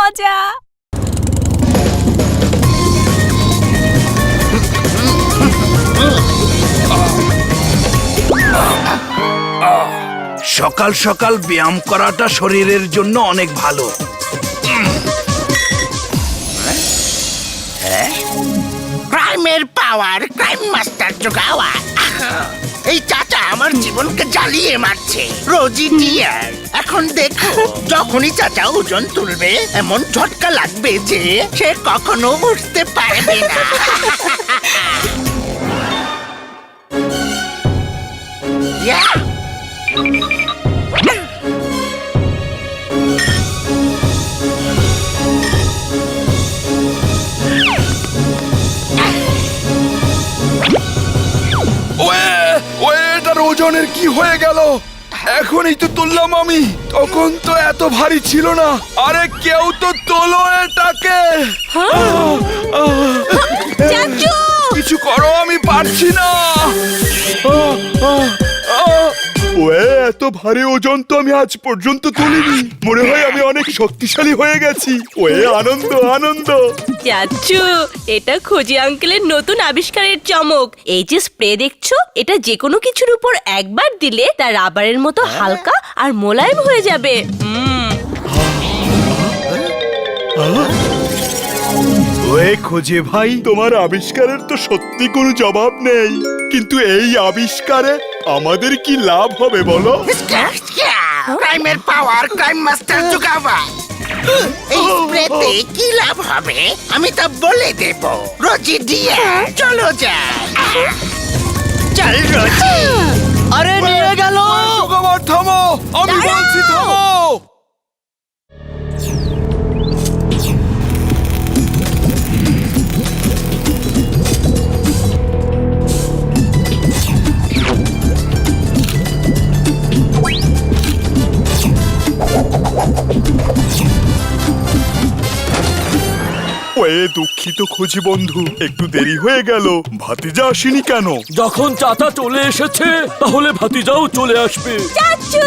মজা। সকাল সকাল ব্যায়াম করাটা শরীরের জন্য অনেক ভালো। ক্রাইমের পাওয়ার, ক্রাইম মাস্টার জোগাওয়া। এই চাচা আমার জীবনকে জ্বালিয়ে মারছে। রোজি ডিয়ার, এখন দেখো যখনই চাচা ওজন তুলবে এমন ঝটকা লাগবে যে সে কখনো উঠতে পারবে না। Yeah! এটার ওজনের কি হয়ে গেল? এখনই তো তুললাম আমি, তখন তো এত ভারী ছিল না। আরে কেউ তো তোলো এটাকে। কিছু করো, আমি পারছি না। এত ভারী ওজন তো আমি আজ পর্যন্ত তুলিনি। মনে হয় আমি অনেক শক্তিশালী হয়ে গেছি। আনন্দ আনন্দ। চাচু, এটা খোঁজি আঙ্কেলের নতুন আবিষ্কারের চমক। এই যে স্প্রে দেখছো, এটা যে কোনো কিছুর উপর একবার দিলে তা রাবারের মতো হালকা আর মোলায়েম হয়ে যাবে। খোঁজে ভাই, তোমার আবিষ্কারের তো সত্যি কোনো জবাব নেই, কিন্তু এই আবিষ্কারে আমাদের কি লাভ হবে বলো? ক্রাইমের পাওয়ার, ক্রাইম মাস্টার জোগাওয়া। এই স্প্রেতে কি লাভ হবে আমি তা বলে দেব। রোজি ডিয়ার, চলো যাই। চল রোজি। আরে নিয়ে গেল। থামো, আমি বলছি থামো। দুঃখিত খোঁজি বন্ধু, একটু দেরি হয়ে গেল। ভাতিজা আসেনি কেন? যখন চাচা চলে এসেছে তাহলে ভাতিজাও চলে আসবে। চাচু,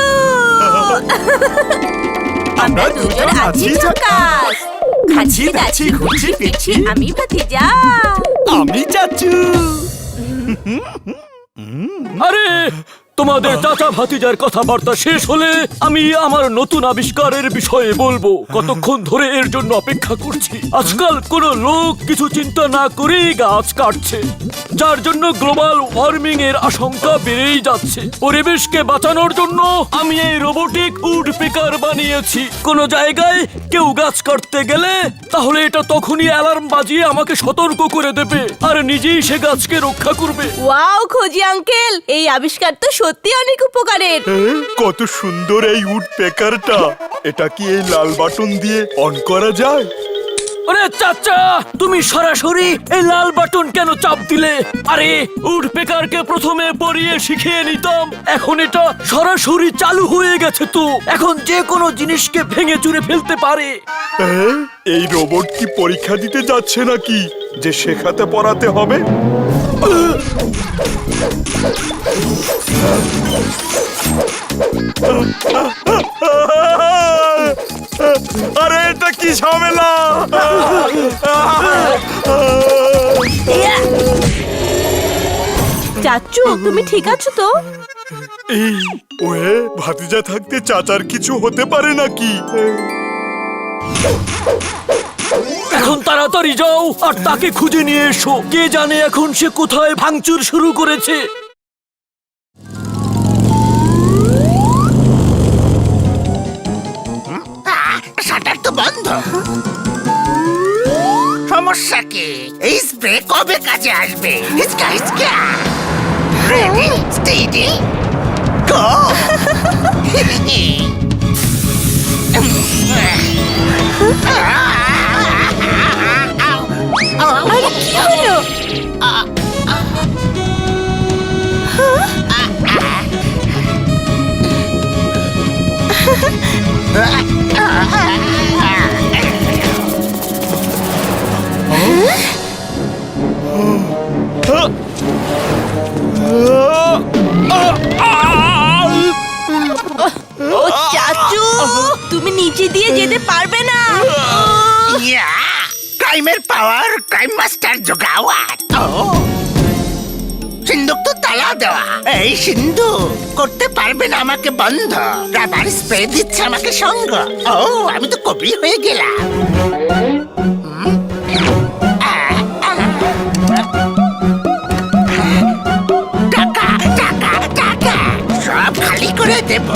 আমরা দুজন আছি ঝাকাস। খাচ্ছি দাচ্ছি ঘুরছি ফিরছি, আমি ভাতিজা। আমি চাচু। আরে তোমাদের চাচা ভাতিজার কথাবার্তা শেষ হলে আমি আমার নতুন আবিষ্কারের বিষয়ে বলবো। কতক্ষণ ধরে এর জন্য অপেক্ষা করছি। আজকাল কোনো লোক কিছু চিন্তা না করেই গাছ কাটছে, যার জন্য গ্লোবাল ওয়ার্মিং এর আশঙ্কা বেড়েই যাচ্ছে। পরিবেশকে বাঁচানোর জন্য আমি এই রোবোটিক উড পিকার বানিয়েছি। কোনো জায়গায় কেউ গাছ কাটতে গেলে তাহলে এটা তখনই অ্যালার্ম বাজিয়ে আমাকে সতর্ক করে দেবে আর নিজেই সে গাছকে রক্ষা করবে। ওয়াও খোঁজি আঙ্কেল, এই আবিষ্কার তো সত্যি অনেক উপকারের। কত সুন্দর এই উড পেকারটা। এটা কি এই লাল বাটন দিয়ে অন করা যায়? আরে চাচা, তুমি সরাসরি এই লাল বাটন কেন চাপ দিলে? আরে উড পেকারকে প্রথমে পড়িয়ে শিখিয়ে নিতাম, এখন এটা সরাসরি চালু হয়ে গেছে। তো এখন যে কোনো জিনিসকে ভেঙে চুরে ফেলতে পারে। এই রোবট কি পরীক্ষা দিতে যাচ্ছে নাকি যে শেখাতে পড়াতে হবে? আরে এটা কি ঝামেলা? চাচু, তুমি ঠিক আছো তো? এই ভাতিজা থাকতে চাচার কিছু হতে পারে নাকি? এখন তাড়াতাড়ি যাও আর তাকে খুঁজে নিয়ে এসো। কে জানে এখন সে কোথায় ভাঙচুর শুরু করেছে। শাটার তো বন্ধ। সমস্যা কি? এই স্প্রে কবে কাজে আসবে? হিচকা হিচকা। রেডি, স্টেডি, গো। আরে কি হলো? ও নিচে দিয়ে যেতে পারবে না। ইয়া ক্রাইমের পাওয়ার ক্রাইম মাস্টার জোগাওয়াত। ও সিন্ধুক তো তালা দেওয়া। এই সিন্ধুক করতে পারবে না আমাকে বন্ধ। রাবার স্প্রে দিচ্ছে আমাকে সঙ্গ। ও আমি তো কবি হয়ে গেলাম। টাকা টাকা টাকা সব খালি করে দেব।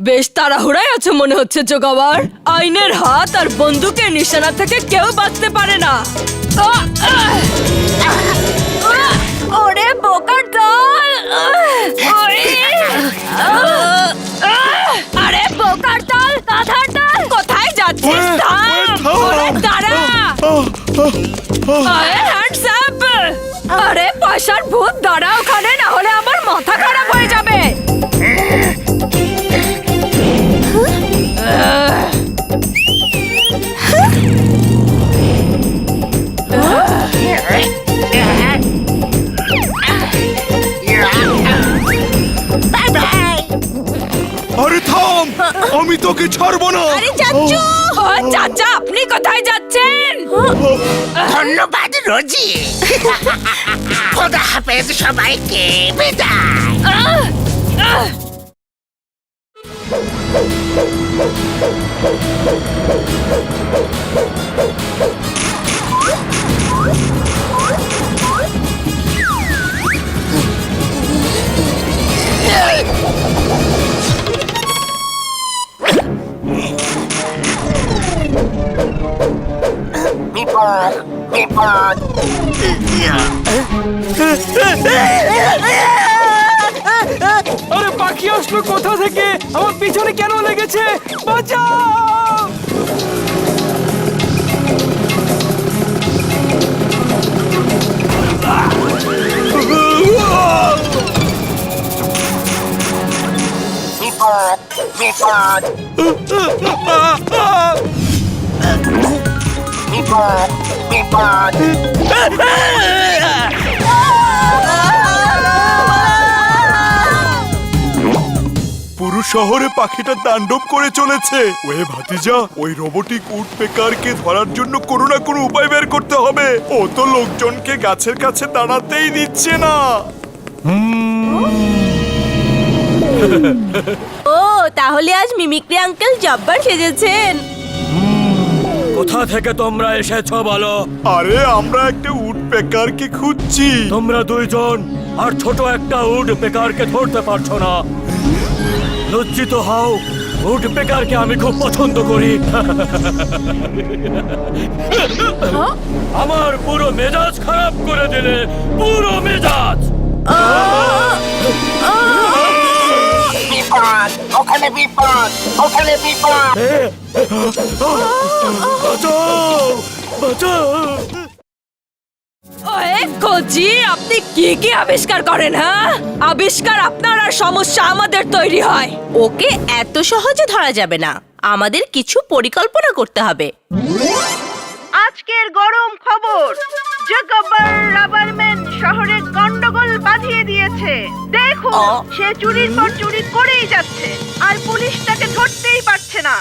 বেশ তাড়াহুড়ায় আছে মনে হচ্ছে জোগাবার। আইনের হাত আর বন্দুকের নিশানা থেকে কেউ বাঁচতে পারে না। ওরে বোকার দল! আরে বোকার দল, গাধার দল, কোথায় যাচ্ছিস? দাঁড়া! আরে হ্যান্ডস আপ! আরে পয়সার ভূত, দাঁড়া ওখানে, না হলে আমার মাথা খারাপ হয়ে যাবে। আরে থাম, আমি তোকে ছাড়বো না। আরে চাচু! চাচা, আপনি কোথায় যাচ্ছেন? ধন্যবাদ রোজি। খোদা হাফেজ সবাইকে, বিদায়। বিপদ বিপদ। আরে পাখি আসলো কোথা থেকে? আমার পিছনে কেন লেগেছে? বাঁচাও! বিপদ বিপদ বিপদ বিপদ। পুরো শহরে পাখিটা তাণ্ডব করে চলেছে। ওয়ে ভাতিজা, ওই রোবোটিক উড পেকারকে ধরার জন্য কোনো না কোনো উপায় বের করতে হবে। ও তো লোকজনকে গাছের কাছে দাঁড়াতেই দিচ্ছে না। ও তাহলে আজ মিমিক্রি আঙ্কেল জব্বার সেজেছেন। কোথা থেকে তোমরা এসেছো বলো? আরে আমরা একটা উড পেকারকে খুঁজছি। তোমরা দুইজন আর ছোট একটা উড পেকারকে ধরতে পারছো না। লজ্জিত হও, উড পেকারকে আমি খুব পছন্দ করি। আমার পুরো মেজাজ খারাপ করে দিলে, পুরো মেজাজ। বিপদ, ওখানে বিপদ, ওখানে বিপদ। বাঁচাও, বাঁচাও। ওয়ে কোজি, আপনি কি কি আবিষ্কার করেন? হ্যাঁ, আবিষ্কার আপনার আর সমস্যা আমাদের তৈরি হয়। ওকে এত সহজে ধরা যাবে না, আমাদের কিছু পরিকল্পনা করতে হবে। আজকের গরম খবর, জগব্বর রাবারম্যান শহরে গন্ডগোল বাঁধিয়ে দিয়েছে। দেখুন, সে চুরির পর চুরি করেই যাচ্ছে, আর পুলিশ তাকে ধরতেই পারছে না।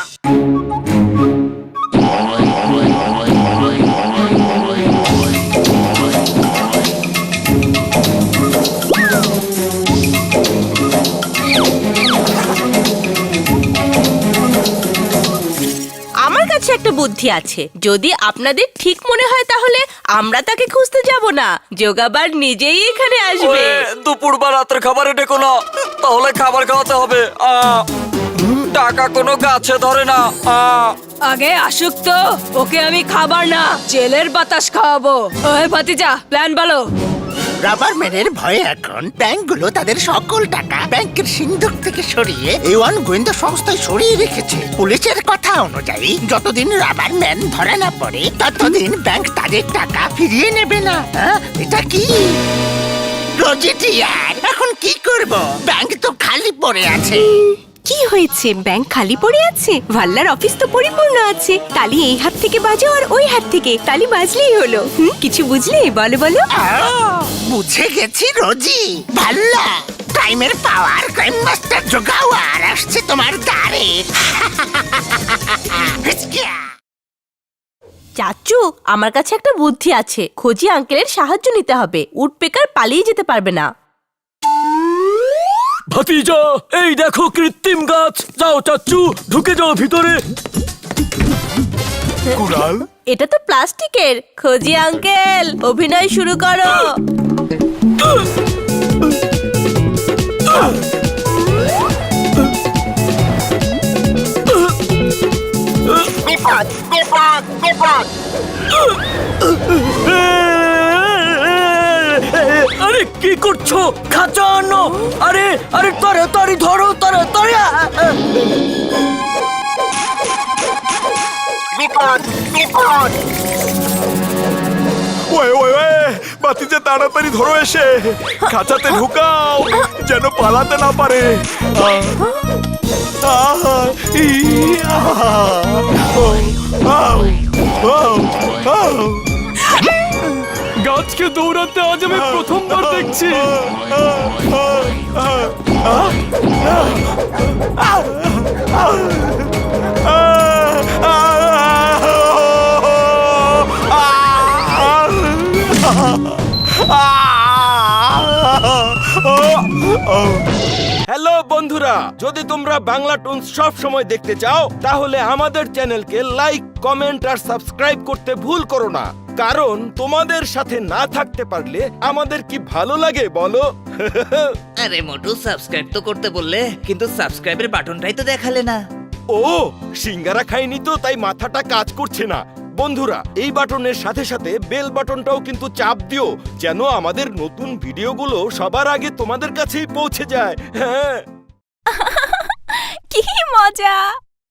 আমার কাছে একটা বুদ্ধি আছে। যদি আপনাদের ঠিক মনে হয় তাহলে আমরা তাকে খুঁজতে যাব না, জোগাবার নিজেই এখানে আসবে। দুপুর বা রাতের খাবারে ডেকো না, তাহলে খাবার খাওয়াতে হবে। টাকা কোনো গাছে ধরে না। আগে আসুক তো, ওকে আমি খাবার না জেলের বাতাস খাওয়াবো। ওই ভাতিজা, প্ল্যান বলো। রাবারম্যানের ভয়ে এখন ব্যাংকগুলো তাদের সকল টাকা ব্যাংকের সিন্ধুক থেকে সরিয়ে A1 গোয়েন্দা সংস্থায় সরিয়ে রেখেছে। পুলিশের কথা অনুযায়ী যতদিন রাবারম্যান ধরা না পড়ে ততদিন ব্যাংক তাদের টাকা ফিরিয়ে নেবে না। এটা কি রোজি টিয়ার, এখন কি করব? ব্যাংক তো খালি পড়ে আছে। কি হয়েছে? ব্যাংক খালি পড়ে আছে? ভাল্লার অফিস তো পরিপূর্ণ আছে। তালি এই হাত থেকে বাজো আর ওই হাত থেকে তালি বাজলেই হলো। কিছু বুঝলে? বলো বলো। বুঝে গেছি রোজি। ভাল্লা ক্রাইমের পাওয়ার, ক্রাইম মাস্টার জোগাও আর আসছে তোমার দ্বারে। হিচকিয়া। চাচু, আমার কাছে একটা বুদ্ধি আছে। খোঁজি আঙ্কেলের সাহায্য নিতে হবে, উডপেকার পালিয়ে যেতে পারবে না। ভাতিজা, এই দেখো কৃত্রিম গাছ। যাও চাচ্চু, ঢুকে যাও ভিতরে। কুড়াল, এটা তো প্লাস্টিকের। খোঁজি আঙ্কেল, অভিনয় শুরু করো। বিপদ বিপদ বিপদ। আরে কি করছো? খাঁচা আনো। আরে আরে তাড়াতাড়ি ধরো, তাড়াতাড়ি। বিপদ বিপদ। ওয়ে ওয়ে ওয়ে, ভাতিজা তাড়াতাড়ি ধরো এসে, খাঁচাতে ঢুকাও যেন পালাতে না পারে। গাছকে দৌড়াতে আজ আমি প্রথমবার দেখছি। হ্যালো বন্ধুরা, যদি তোমরা বাংলা টুনস সব সময় দেখতে চাও তাহলে আমাদের চ্যানেলকে লাইক, কমেন্ট আর সাবস্ক্রাইব করতে ভুল করো না। কারণ তোমাদের সাথে না থাকতে পারলে আমাদের কি ভালো লাগে বলো? আরে মোটু, সাবস্ক্রাইব তো করতে বললে, কিন্তু সাবস্ক্রাইবের বাটনটাই তো দেখালে না। ও, সিঙ্গারা খাইনি তো তাই মাথাটা কাজ করছে না। বন্ধুরা, এই বাটনের সাথে সাথে বেল বাটনটাও কিন্তু চাপ দিও, যেন আমাদের নতুন ভিডিওগুলো সবার আগে তোমাদের কাছেই পৌঁছে যায়। হ্যাঁ, কি মজা!